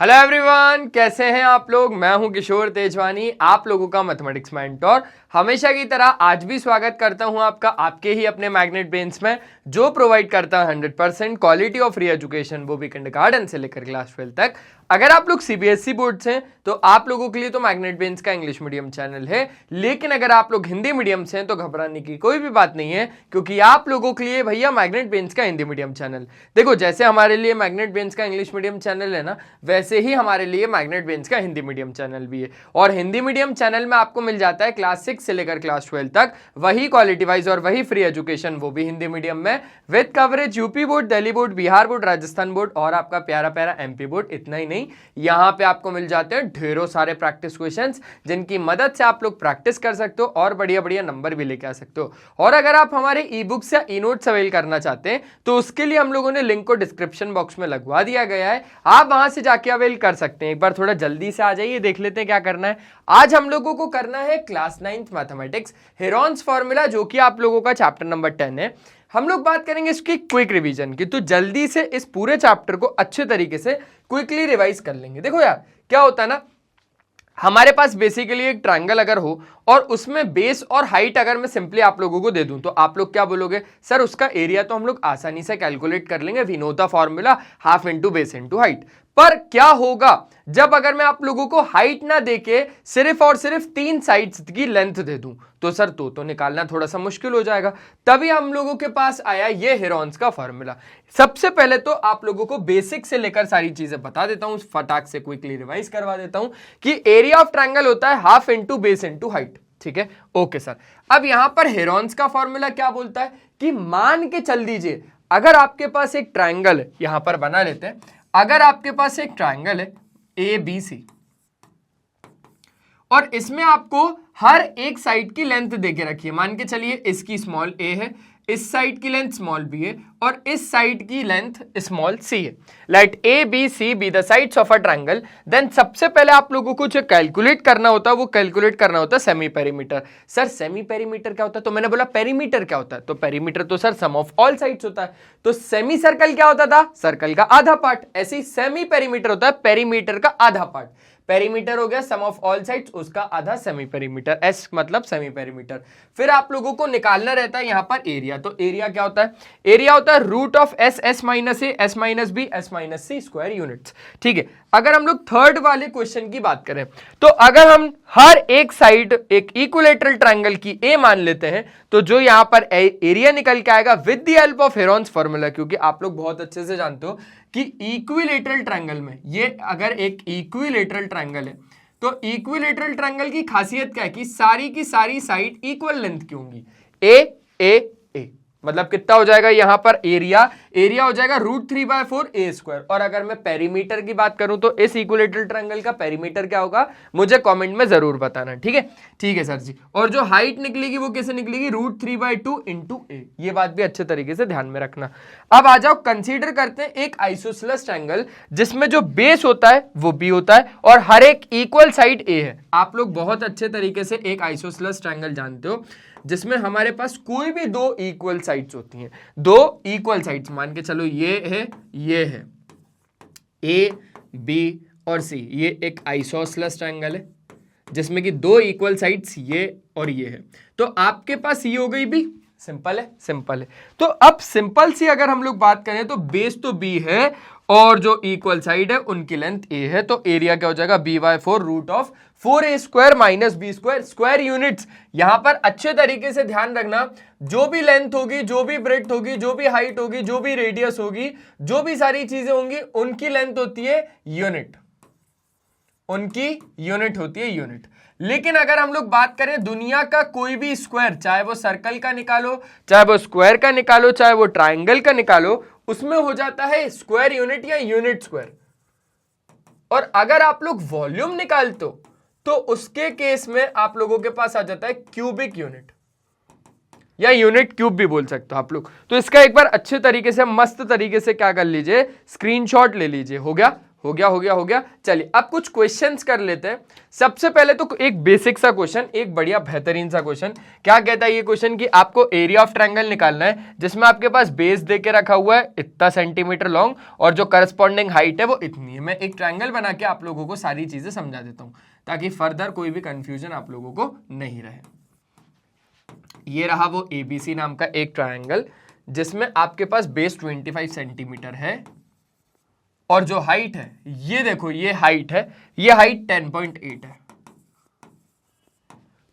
Hello everyone, कैसे हैं आप लोग। मैं हूं किशोर तेजवानी, आप लोगों का मैथमेटिक्स मेंटोर। हमेशा की तरह आज भी स्वागत करता हूं आपका आपके ही अपने मैग्नेट ब्रेन्स में, जो प्रोवाइड करता है 100% क्वालिटी ऑफ फ्री एजुकेशन, वो भी किंडरगार्टन से लेकर क्लास 12 तक। अगर आप लोग सीबीएसई बोर्ड से हैं तो आप लोगों के लिए तो मैग्नेट ब्रेन्स का इंग्लिश मीडियम चैनल है, लेकिन अगर आप लोग हिंदी मीडियम से हैं तो घबराने की कोई भी बात नहीं है, क्योंकि आप लोगों के लिए भैया मैग्नेट ब्रेन्स का हिंदी मीडियम चैनल। देखो, जैसे हमारे लिए मैग्नेट ब्रेन्स का इंग्लिश मीडियम चैनल है ना, वैसे ही हमारे लिए मैग्नेट ब्रेन्स का हिंदी मीडियम चैनल भी है। और हिंदी मीडियम चैनल में आपको मिल जाता है क्लास 6 से लेकर क्लास 12 तक वही क्वालिटी वाइज और वही फ्री एजुकेशन, वो भी हिंदी मीडियम में, with coverage UP board, Delhi board, Bihar board, Rajasthan board और आपका प्यारा प्यारा एमपी बोर्ड। इतना ही नहीं, यहाँ पे आपको मिल जाते हैं ढेरों सारे प्रैक्टिस क्वेश्चंस, जिनकी मदद से आप लोग प्रैक्टिस कर सकते हो और बढ़िया बढ़िया नंबर भी लेके आ सकते हो। और अगर आप हमारे ई बुक्स या ई नोट्स अवेल करना चाहते हैं तो उसके लिए हम लोगों ने लिंक को डिस्क्रिप्शन बॉक्स में लगवा दिया गया है, आप वहां से जाके अवेल कर सकते हैं। एक बार थोड़ा जल्दी से आ जाइए, देख लेते हैं क्या करना है। आज हम लोगों को करना है class 9th mathematics Heron's formula, जो कि आप लोगों का चैप्टर नंबर 10 है। हम लोग बात करेंगे इसकी क्विक रिवीजन की, तो जल्दी से इस पूरे चैप्टर को अच्छे तरीके से क्विकली रिवाइज कर लेंगे। देखो यार, क्या होता है ना, हमारे पास बेसिकली एक ट्रायंगल अगर हो और उसमें बेस और हाइट अगर मैं सिंपली आप लोगों को दे दूं तो आप लोग क्या बोलोगे, सर उसका एरिया तो हम लोग आसानी से कैलकुलेट कर लेंगे, we know the formula half into base into height. पर क्या होगा जब अगर मैं आप लोगों को हाइट ना देके सिर्फ और सिर्फ 3 साइड्स की लेंथ दे दूं, तो सर तो निकालना थोड़ा सा मुश्किल हो जाएगा। तभी हम लोगों के पास आया ये हेरॉन्स का फॉर्मूला। सबसे पहले तो आप लोगों को बेसिक से लेकर सारी चीजें बता देता हूं, फटाक से क्विकली रिवाइज करवा देता हूं कि एरिया ऑफ ट्रायंगल होता है half into base into height. ठीक है, ओके सर। अब यहां पर हेरॉन्स का फॉर्मूला क्या बोलता है कि मान के चल दीजिए, अगर आपके पास एक ट्रायंगल है, यहां पर बना लेते हैं, अगर आपके पास एक ट्रायंगल है ए बी सी और इसमें आपको हर एक साइड की लेंथ देके रखी है, मान के चलिए इसकी स्मॉल ए है, इस साइड की लेंथ स्मॉल बी है और इस साइड की लेंथ स्मॉल सी है। Let A B C be the sides of a triangle. Then सबसे पहले आप लोगों को जो कैलकुलेट करना होता है वो कैलकुलेट करना होता है semi perimeter. Sir semi perimeter क्या होता है, तो मैंने बोला पेरीमीटर क्या होता है, तो पेरीमीटर तो sir sum of all sides होता है। तो सेमी सर्कल क्या होता था, सर्कल का आधा पार्ट, ऐसे ही सेमी पेरीमीटर होता है पेरीमीटर का आधा पार्ट। पेरीमीटर हो गया सम ऑफ ऑल साइड्स, उसका आधा सेमी पेरीमीटर, एस मतलब सेमी पेरीमीटर। फिर आप लोगों को निकालना रहता है यहां पर एरिया। तो एरिया क्या होता है, एरिया होता है root of S, S minus A, S minus B, S minus C square units. ठीक है, अगर हम लोग थर्ड वाले क्वेश्चन की बात करें तो अगर हम हर एक साइड एक इक्विलेटरल ट्रायंगल की ए मान लेते हैं तो जो यहां पर एरिया निकल के आएगा with the help of Heron's formula, क्योंकि आप लोग बहुत अच्छे से जानते हो कि इक्विलेटरल ट्रायंगल में, ये अगर एक इक्विलेटरल ट्रायंगल है तो इक्विलेटरल ट्रायंगल की खासियत क्या है कि सारी की सारी साइड इक्वल लेंथ की होंगी। ए ए ए मतलब कितना हो जाएगा यहां पर एरिया, एरिया हो जाएगा √3/4 ए स्क्वायर। और अगर मैं पेरीमीटर की बात करूं तो इस इक्विलेटरल ट्रायंगल का पेरीमीटर क्या होगा मुझे कमेंट में जरूर बताना। ठीक है, ठीक है सर जी। और जो हाइट निकलेगी वो कैसे निकलेगी, √3/2 इंटू ए। ये बात भी अच्छे तरीके से ध्यान में रखना। अब आ जाओ, कंसीडर करते हैं एक आइसोसेलेस ट्रायंगल जिसमें जो बेस होता है वो बी होता है और हर एक इक्वल साइड ए है। आप लोग बहुत अच्छे तरीके से एक आइसोसेलेस ट्रायंगल जानते हो जिसमें हमारे पास कोई भी दो इक्वल साइड्स होती हैं, दो इक्वल साइड्स, मान के चलो ये है ए बी और सी, ये एक आइसोसेलेस ट्रायंगल है जिसमें कि दो इक्वल साइड्स ये और ये है। तो आपके पास ये हो गई बी, सिंपल है, सिंपल है। तो अब सिंपल सी अगर हम लोग बात करें तो बेस तो बी है और जो इक्वल साइड है उनकी लेंथ ए है, तो एरिया क्या हो जाएगा b/4 √4a square minus B square square units. यहां पर अच्छे तरीके से ध्यान रखना, जो भी लेंथ होगी, जो भी ब्रेड्थ होगी, जो भी हाइट होगी, जो भी रेडियस होगी, जो भी सारी चीजें होंगी, उनकी लेंथ होती है यूनिट, उनकी यूनिट होती है यूनिट। लेकिन अगर हम लोग बात करें दुनिया का कोई भी स्क्वायर, चाहे वो सर्कल का निकालो, चाहे वो स्क्वायर का निकालो, चाहे वो ट्रायंगल का निकालो, उसमें हो जाता है स्क्वायर यूनिट या यूनिट स्क्वायर। और अगर आप लोग वॉल्यूम निकालते हो तो उसके केस में आप लोगों के पास आ जाता है क्यूबिक यूनिट या यूनिट क्यूब भी बोल सकते हो आप लोग। तो इसका एक बार अच्छे तरीके से मस्त तरीके से क्या कर लीजिए, स्क्रीनशॉट ले लीजिए। हो गया, हो गया हो गया हो गया। चलिए अब कुछ क्वेश्चंस कर लेते हैं। सबसे पहले तो एक बेसिक सा क्वेश्चन, एक बढ़िया बेहतरीन सा क्वेश्चन। क्या कहता है ये क्वेश्चन कि आपको एरिया ऑफ ट्रायंगल निकालना है जिसमें आपके पास बेस दे के रखा हुआ है इतना सेंटीमीटर लॉन्ग और जो करस्पॉन्डिंग हाइट है वो इतनी है। मैं एक ट्रायंगल बना के आप लोगों को सारी चीजें समझा देता हूं ताकि फर्दर कोई भी कंफ्यूजन आप लोगों को नहीं रहे। ये रहा वो ABC नाम का एक ट्रायंगल जिसमें आपके पास बेस 25 सेंटीमीटर है और जो हाइट है ये देखो, ये हाइट है, ये हाइट 10.8 है।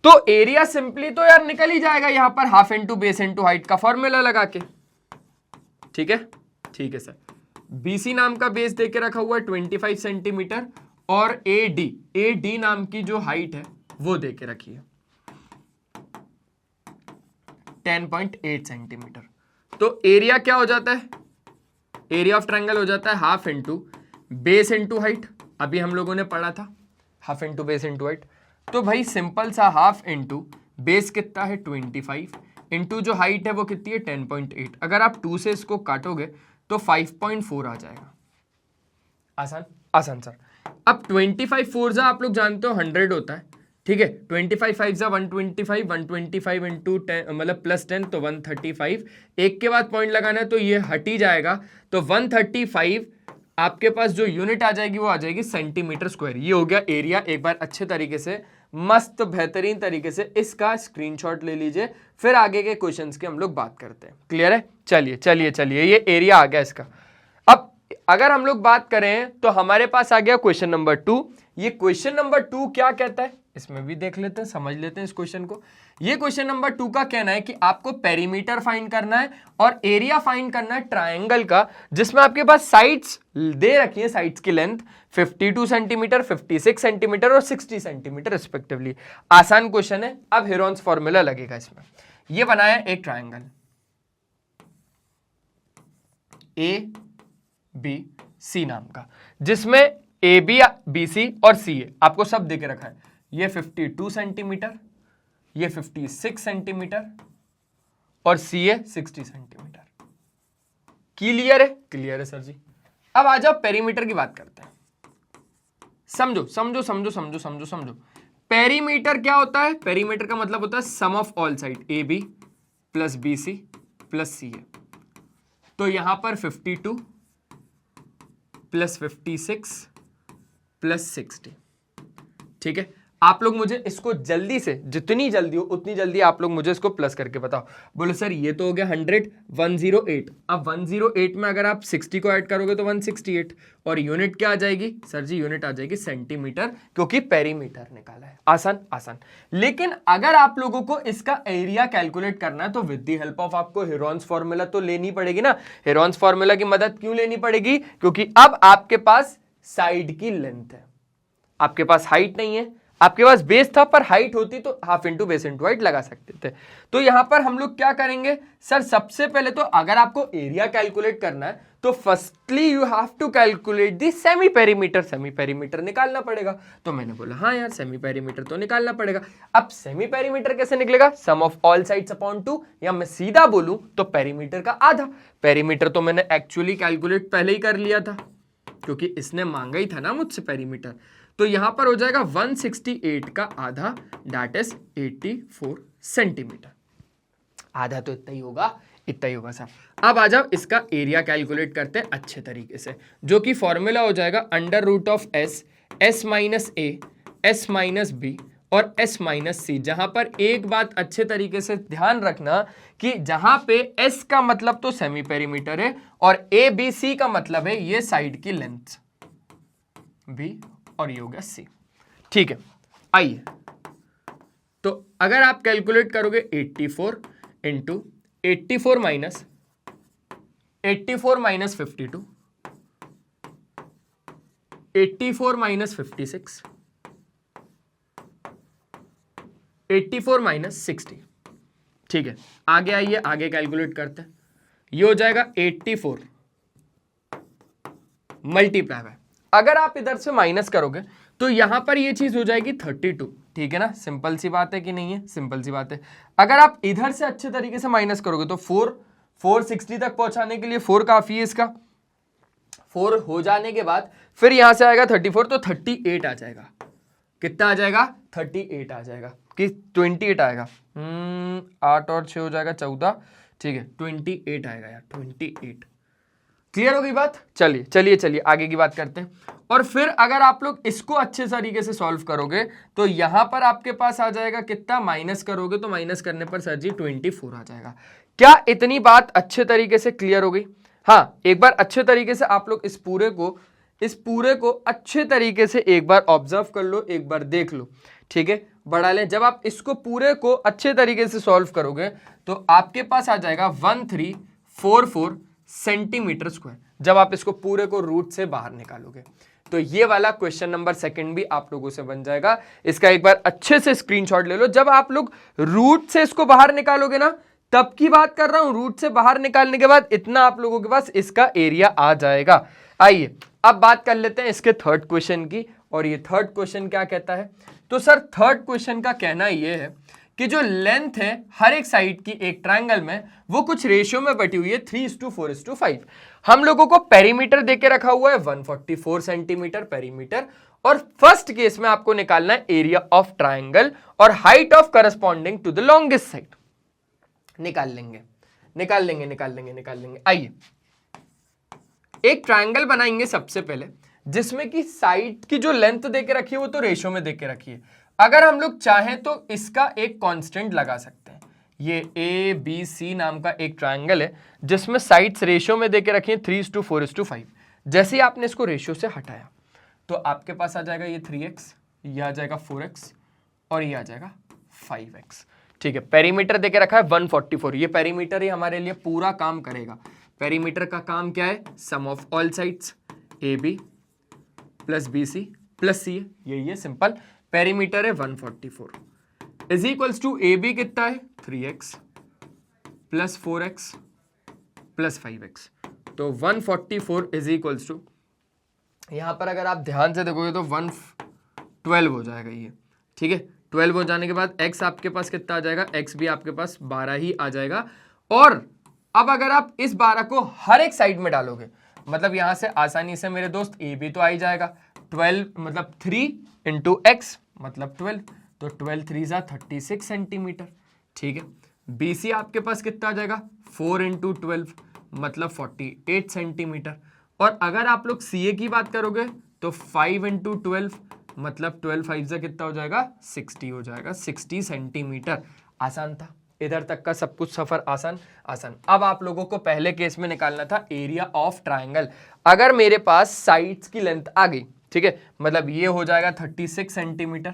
तो एरिया सिंपली तो यार निकल ही जाएगा यहां पर half into base into height का फॉर्मूला लगा के। ठीक है, ठीक है सर। BC नाम का बेस देके रखा हुआ है 25 सेंटीमीटर और AD नाम की जो हाइट है वो देके रखी है 10.8 सेंटीमीटर। तो एरिया क्या हो जाता है? एरिया ऑफ ट्रायंगल हो जाता है half into base into height. अभी हम लोगों ने पढ़ा था half into base into height. तो भाई सिंपल सा हाफ इंटू बेस कितना है 25 इंटू जो हाइट है वो कितनी है 10.8। अगर आप 2 से इसको काटोगे तो 5.4 आ जाएगा। आसान आसान सर। अब 25 4 जा आप लोग जानते हो 100 होता है। ठीक है, 25 5 जा 125, 125 इंटू 10 मतलब प्लस 10 तो 135। एक के बाद पॉइंट लगाना है तो ये हट ही जाएगा। तो 135 आपके पास जो यूनिट आ जाएगी वो आ जाएगी सेंटीमीटर स्क्वायर। ये हो गया एरिया। एक बार अच्छे तरीके से मस्त बेहतरीन तरीके से इसका स्क्रीनशॉट ले लीजिए, फिर आगे के क्वेश्चंस की हम लोग बात करते हैं। क्लियर है? चलिए चलिए चलिए, ये एरिया आ गया इसका। अब अगर हम लोग बात करें तो हमारे पास आ गया क्वेश्चन नंबर 2। ये क्वेश्चन नंबर 2 क्या कहता है इसमें भी देख लेते हैं, समझ लेते हैं इस क्वेश्चन को। ये क्वेश्चन नंबर 2 का कहना है कि आपको पेरीमीटर फाइंड करना है और एरिया फाइंड करना है ट्रायंगल का जिसमें आपके पास साइड्स दे रखी है, साइड्स की लेंथ 52 सेंटीमीटर, 56 सेंटीमीटर और 60 सेंटीमीटर रिस्पेक्टिवली। आसान क्वेश्चन है। अब हेरोन्स फॉर्मूला लगेगा इसमें। ये बनाया एक ट्रायंगल ABC नाम का जिसमें AB, BC और CA आपको सब देके रखा है। ये 52 सेंटीमीटर, ये 56 सेंटीमीटर और CA 60 सेंटीमीटर। क्लियर है? क्लियर है सर जी। अब आ जाओ पेरीमीटर की बात करते हैं। समझो समझो समझो समझो समझो समझो। पेरीमीटर क्या होता है? पेरीमीटर का मतलब होता है sum of all side AB plus BC plus CA। तो यहां पर 52 प्लस 56 प्लस 60। ठीक है, आप लोग मुझे इसको जल्दी से, जितनी जल्दी हो उतनी जल्दी आप लोग मुझे इसको प्लस करके बताओ। बोलो सर ये तो हो गया 100, 108। अब 108 में अगर आप 60 को ऐड करोगे तो 168 और यूनिट क्या आ जाएगी सर जी? यूनिट आ जाएगी सेंटीमीटर, क्योंकि पेरीमीटर निकाला है। आसान आसान। लेकिन अगर आप लोगों को इसका एरिया कैलकुलेट करना है तो विद द हेल्प ऑफ आपको हेरोन्स फॉर्मूला तो लेनी पड़ेगी ना। हेरोन्स फॉर्मूला की मदद क्यों लेनी पड़ेगी? क्योंकि अब आपके पास साइड की लेंथ है, आपके पास हाइट नहीं है। आपके पास बेस था पर हाइट होती तो half into base into height लगा सकते थे। तो यहां पर हम लोग क्या करेंगे सर? सबसे पहले तो अगर आपको एरिया कैलकुलेट करना है तो firstly you have to calculate the semi perimeter. Semi perimeter निकालना पड़ेगा। तो मैंने बोला हाँ यार सेमी पेरीमीटर तो निकालना पड़ेगा। अब सेमी पेरीमीटर कैसे निकलेगा? सम ऑफ ऑल साइड्स अपॉन 2, या मैं सीधा बोलूं तो पेरीमीटर का आधा। पेरीमीटर तो मैंने एक्चुअली कैलकुलेट पहले ही कर लिया था क्योंकि इसने मांगा ही था ना मुझसे पेरीमीटर। तो यहां पर हो जाएगा 168 का आधा, दैट इज 84 सेंटीमीटर। आधा तो इतना ही होगा सर। अब आ जाओ इसका एरिया कैलकुलेट करते हैं अच्छे तरीके से, जो कि फॉर्मूला हो जाएगा under root of S minus A, S minus B और S माइनस C। जहां पर एक बात अच्छे तरीके से ध्यान रखना कि जहां पे S का मतलब तो सेमी पेरीमीटर है और ABC का मतलब है ये साइड की लेंथ B और ये हो गया C। ठीक है, आइए तो अगर आप कैलकुलेट करोगे 84 इंटू 84 माइनस 52, 84 माइनस 56, 84 माइनस 60। ठीक है, आगे आइए आगे कैलकुलेट करते हैं। ये हो जाएगा 84 मल्टीप्लाई बाय, अगर आप इधर से माइनस करोगे तो यहां पर ये चीज हो जाएगी 32। ठीक है ना, सिंपल सी बात है कि नहीं है? सिंपल सी बात है। अगर आप इधर से अच्छे तरीके से माइनस करोगे तो 460 तक पहुंचाने के लिए 4 काफी है इसका। 4 हो जाने के बाद फिर यहां से आएगा 34, तो 38 आ जाएगा। कितना आ जाएगा? 38 आ जाएगा कि 28 आएगा। 8 और 6 हो जाएगा 14, ठीक है 28 आएगा यार, 28। क्लियर हो गई बात? चलिए चलिए चलिए आगे की बात करते हैं। और फिर अगर आप लोग इसको अच्छे तरीके से सॉल्व करोगे तो यहां पर आपके पास आ जाएगा कितना, माइनस करोगे तो माइनस करने पर सर जी 24 आ जाएगा। क्या इतनी बात अच्छे तरीके से क्लियर हो गई? हाँ, एक बार अच्छे तरीके से आप लोग इस पूरे को अच्छे तरीके से एक बार ऑब्जर्व कर लो, एक बार देख लो, ठीक है। बढ़ा लें, जब आप इसको पूरे को अच्छे तरीके से सॉल्व करोगे तो आपके पास आ जाएगा 1344 सेंटीमीटर स्क्वायर, जब आप इसको पूरे को रूट से बाहर निकालोगे। तो ये वाला क्वेश्चन नंबर 2 भी आप लोगों से बन जाएगा। इसका एक बार अच्छे से स्क्रीनशॉट ले लो। जब आप लोग रूट से इसको बाहर निकालोगे ना, तब की बात कर रहा हूं, रूट से बाहर निकालने के बाद इतना आप लोगों के पास इसका एरिया आ जाएगा। आइए अब बात कर लेते हैं इसके थर्ड क्वेश्चन की। और ये थर्ड क्वेश्चन क्या कहता है? तो सर थर्ड क्वेश्चन का कहना ये है कि जो लेंथ है हर एक साइड की एक ट्रायंगल में, वो कुछ रेशियो में बटी हुई है 3:4:5। हम लोगों को पेरीमीटर देके रखा हुआ है 144 सेंटीमीटर पेरीमीटर, और फर्स्ट केस में आपको निकालना है एरिया ऑफ ट्रायंगल और height of corresponding to the longest side. निकाल लेंगे। आइए एक ट्रायंगल बनाएंगे सबसे पहले, जिसमें कि साइड की जो लेंथ देके रखी है वो तो रेशियो में देके रखी है। अगर हम लोग चाहें तो इसका एक कांस्टेंट लगा सकते हैं। ये ABC नाम का एक ट्रायंगल है जिसमें साइड्स रेशियो में देके रखी है 3:4:5। जैसे ही आपने इसको रेशियो से हटाया तो आपके पास आ जाएगा ये 3x, ये आ जाएगा 4x और ये आ जाएगा 5x, ठीक है। पेरीमीटर देके रखा है 144, ये पेरीमीटर ही हमारे लिए पूरा काम करेगा। पेरीमीटर का काम क्या है? Sum of all sides AB plus BC plus C, ये सिंपल पेरीमीटर है 144 इज इक्वल्स टू AB कितना है? 3x plus 4x plus 5x। तो 144 इज इक्वल्स टू, यहां पर अगर आप ध्यान से देखोगे तो 112 हो जाएगा ये, ठीक है। 12 हो जाने के बाद x आपके पास कितना आ जाएगा? x भी आपके पास 12 ही आ जाएगा। और अब अगर आप इस 12 को हर एक साइड में डालोगे, मतलब यहां से आसानी से मेरे दोस्त AB तो आ ही जाएगा। 12 मतलब 3 इंटू x मतलब 12, तो 12 3 जा 36 सेंटीमीटर, ठीक है। BC आपके पास कितना आ जाएगा? 4 इंटू 12 मतलब 48 सेंटीमीटर। और अगर आप लोग CA की बात करोगे तो 5 इंटू 12 मतलब 12 5 जा कितना हो जाएगा? 60 हो जाएगा, 60 सेंटीमीटर। आसान था, इधर तक का सब कुछ सफर आसान। अब आप लोगों को पहले केस में निकालना था एरिया ऑफ ट्रायंगल। अगर मेरे पास साइड्स की लेंथ आ गई, ठीक है, मतलब ये हो जाएगा 36 सेंटीमीटर,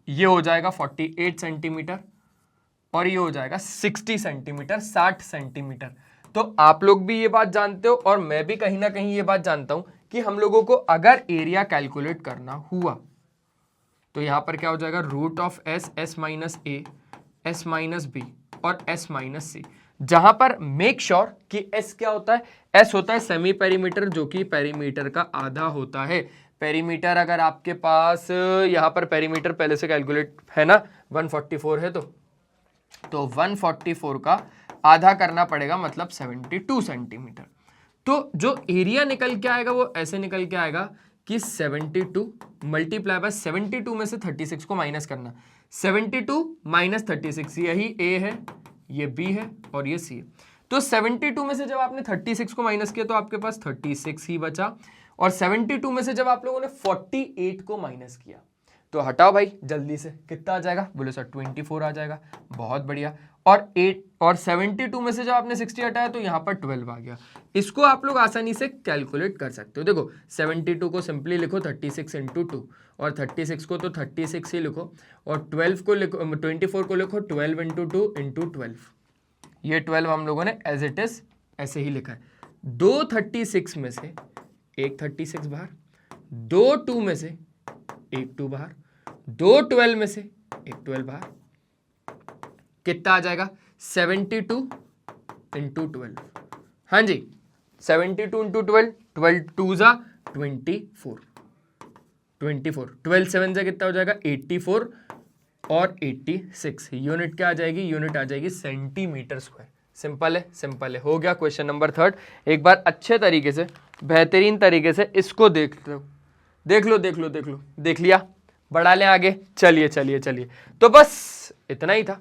ये हो जाएगा 48 सेंटीमीटर और ये हो जाएगा 60 सेंटीमीटर, 60 सेंटीमीटर। तो आप लोग भी ये बात जानते हो और मैं भी कहीं ना कहीं ये बात जानता हूं कि हम लोगों को अगर एरिया कैलकुलेट करना हुआ तो यहां पर क्या हो जाएगा? Root of S, S minus A, S minus B और S माइनस C। जहां पर मेक श्योर कि S क्या होता है? S होता है सेमी पेरीमीटर, जो कि पेरीमीटर का आधा होता है। पेरीमीटर अगर आपके पास यहां पर पेरीमीटर पहले से कैलकुलेट है ना, 144 है, तो 144 का आधा करना पड़ेगा, मतलब 72 सेंटीमीटर। तो जो एरिया निकल के आएगा वो ऐसे निकल के आएगा कि 72 मल्टीप्लाई बाय 72 में से 36 को माइनस करना, 72 माइनस 36, यही A है, ये B है और ये C है। तो 72 में से जब आपने 36 को माइनस किया तो आपके पास 36 ही बचा, और 72 में से जब आप लोगों ने 48 को माइनस किया तो हटाओ भाई जल्दी से, कितना आ जाएगा? बोले सर 24 आ जाएगा। बहुत बढ़िया। और 72 में से जब आपने 60 हटाया तो यहाँ पर 12 आ गया। इसको आप लोग आसानी से कैलकुलेट कर सकते हो। देखो 72 को सिंपली लिखो 36 इंटू 2, और 36 को तो 36 ही लिखो, और 12 को लिखो, 24 को लिखो 12 इंटू 2 इंटू 12। ये 12 हम लोगों ने एज इट इज ऐसे ही लिखा है। 2 36 में से एक 36 बाहर, 2 2 में से एक 2 बाहर, 2 12 में से एक 12 बाहर, कितना आ जाएगा? 72 इंटू 12। हाँ जी 72 इंटू 12, 12 2 जा 24, 12 7 जा कितना हो जाएगा? 84 और 86। यूनिट क्या आ जाएगी? यूनिट आ जाएगी सेंटीमीटर स्क्वायर। सिंपल है, सिंपल है। हो गया क्वेश्चन नंबर 3। एक बार अच्छे तरीके से, बेहतरीन तरीके से इसको देख लो, देख लो, देख लो, देख लो, देख लिया, बढ़ा लें आगे। चलिए चलिए चलिए, तो बस इतना ही था,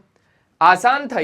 आसान था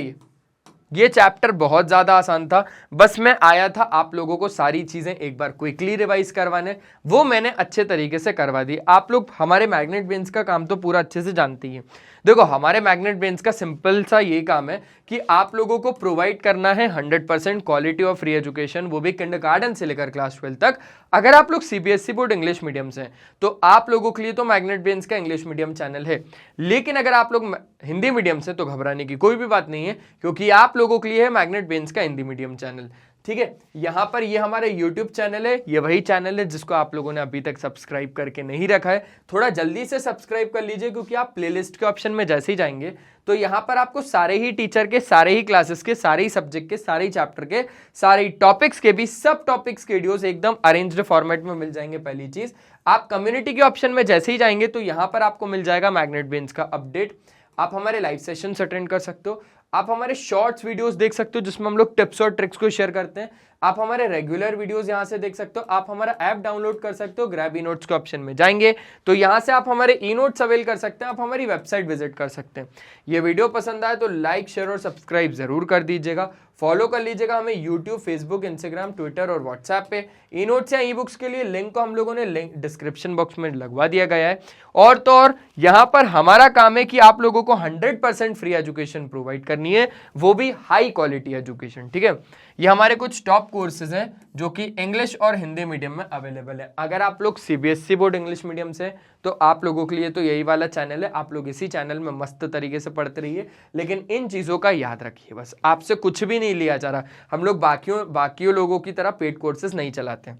ये चैप्टर बहुत ज़्यादा आसान था। बस मैं आया था आप लोगों को सारी चीज़ें एक बार क्विकली रिवाइज करवाने, वो मैंने अच्छे तरीके से करवा दी। आप लोग हमारे मैग्नेट ब्रेन्स का काम तो पूरा अच्छे से जानते ही हैं। देखो, हमारे मैग्नेट ब्रेन्स का सिंपल सा ये काम है कि आप लोगों को प्रोवाइड करना है 100% क्वालिटी ऑफ फ्री एजुकेशन, वो भी किंडरगार्टन से लेकर क्लास 12 तक। अगर आप लोग सीबीएसई बोर्ड इंग्लिश मीडियम से हैं तो आप लोगों के लिए तो मैग्नेट ब्रेन्स का इंग्लिश मीडियम चैनल है। लेकिन अगर आप लोग हिंदी मीडियम से, तो घबराने की कोई भी बात नहीं है, क्योंकि आप लोगों के लिए है मैग्नेट ब्रेन्स का हिंदी मीडियम चैनल। ठीक है, यहां पर ये हमारे YouTube चैनल है, ये वही चैनल है जिसको आप लोगों ने अभी तक सब्सक्राइब करके नहीं रखा है। थोड़ा जल्दी से सब्सक्राइब कर लीजिए, क्योंकि आप प्लेलिस्ट के ऑप्शन में जैसे ही जाएंगे तो यहां पर आपको सारे ही टीचर के, सारे ही क्लासेस के, सारे ही सब्जेक्ट के, सारे ही चैप्टर के, सारे ही टॉपिक्स के भी सब टॉपिक्स के वीडियोस एकदम अरेंज्ड फॉर्मेट में मिल जाएंगे। पहली चीज, आप कम्युनिटी के ऑप्शन में जैसे ही जाएंगे तो यहां पर आपको मिल जाएगा मैग्नेट ब्रेन्स का अपडेट। आप हमारे लाइव सेशन अटेंड कर सकते हो, आप हमारे शॉर्ट्स वीडियोस देख सकते हो जिसमें हम लोग टिप्स और ट्रिक्स को शेयर करते हैं, आप हमारे रेगुलर वीडियोस यहां से देख सकते हो, आप हमारा ऐप डाउनलोड कर सकते हो। ग्रैब ई नोट्स के ऑप्शन में जाएंगे तो यहां से आप हमारे ई नोट्स अवेल कर सकते हैं, आप हमारी वेबसाइट विजिट कर सकते हैं। ये वीडियो पसंद आए तो लाइक, शेयर और सब्सक्राइब जरूर कर दीजिएगा। फॉलो कर लीजिएगा हमें यूट्यूब, फेसबुक, इंस्टाग्राम, ट्विटर और व्हाट्सएप पे। ई नोट्स या ई बुक्स के लिए लिंक को हम लोगों ने लिंक डिस्क्रिप्शन बॉक्स में लगवा दिया गया है। और तो और यहाँ पर हमारा काम है कि आप लोगों को 100% फ्री एजुकेशन प्रोवाइड करनी है, वो भी हाई क्वालिटी एजुकेशन। ठीक है, ये हमारे कुछ टॉप कोर्सेज हैं जो कि इंग्लिश और हिंदी मीडियम में अवेलेबल है। अगर आप लोग सीबीएसई बोर्ड इंग्लिश मीडियम से, तो आप लोगों के लिए तो यही वाला चैनल है, आप लोग इसी चैनल में मस्त तरीके से पढ़ते रहिए। लेकिन इन चीज़ों का याद रखिए, बस आपसे कुछ भी नहीं लिया जा रहा। हम लोग बाकियों लोगों की तरह पेड कोर्सेज नहीं चलाते।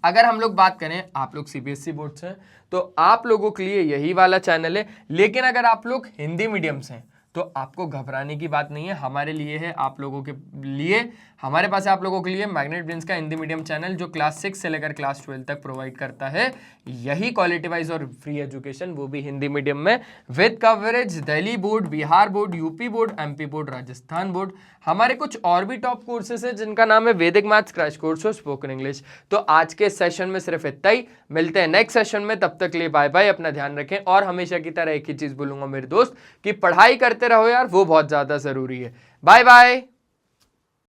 अगर हम लोग बात करें, आप लोग सीबीएसई बोर्ड से हैं तो आप लोगों के लिए यही वाला चैनल है। लेकिन अगर आप लोग हिंदी मीडियम से हैं तो आपको घबराने की बात नहीं है, हमारे लिए है, आप लोगों के लिए, हमारे पास है आप लोगों के लिए मैग्नेट ब्रेन्स का हिंदी मीडियम चैनल, जो क्लास 6 से लेकर क्लास 12 तक प्रोवाइड करता है यही क्वालिटी वाइज और फ्री एजुकेशन, वो भी हिंदी मीडियम में with coverage Delhi board, Bihar board, UP board, MP board, Rajasthan board. हमारे कुछ और भी टॉप कोर्सेज है जिनका नाम है वैदिक मैथ्स क्रैश कोर्स और स्पोकन इंग्लिश। तो आज के सेशन में सिर्फ इतना ही, मिलते हैं नेक्स्ट सेशन में, तब तक के लिए बाय बाय, अपना ध्यान रखें। और हमेशा की तरह एक ही चीज बोलूंगा मेरे दोस्त, कि पढ़ाई करते रहो यार, वो बहुत ज्यादा जरूरी है। Bye bye.